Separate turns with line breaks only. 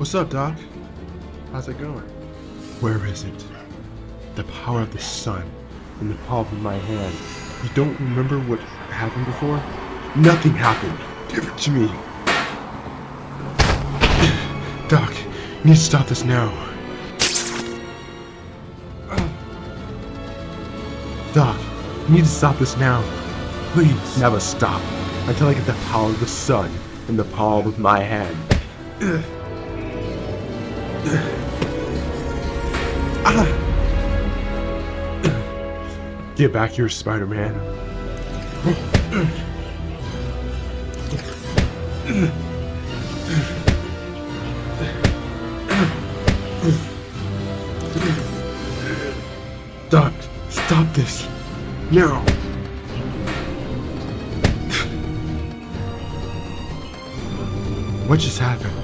What's up, Doc? How's it going? Where is it? The power of the sun in the palm of my hand. You don't remember what happened before? Nothing happened. Give it to me. Doc, you need to stop this now. Doc, you need to stop this now. Please. Never stop until I get the power of the sun in the palm of my hand. Get back here, Spider-Man. Doc, stop this. No. What just happened?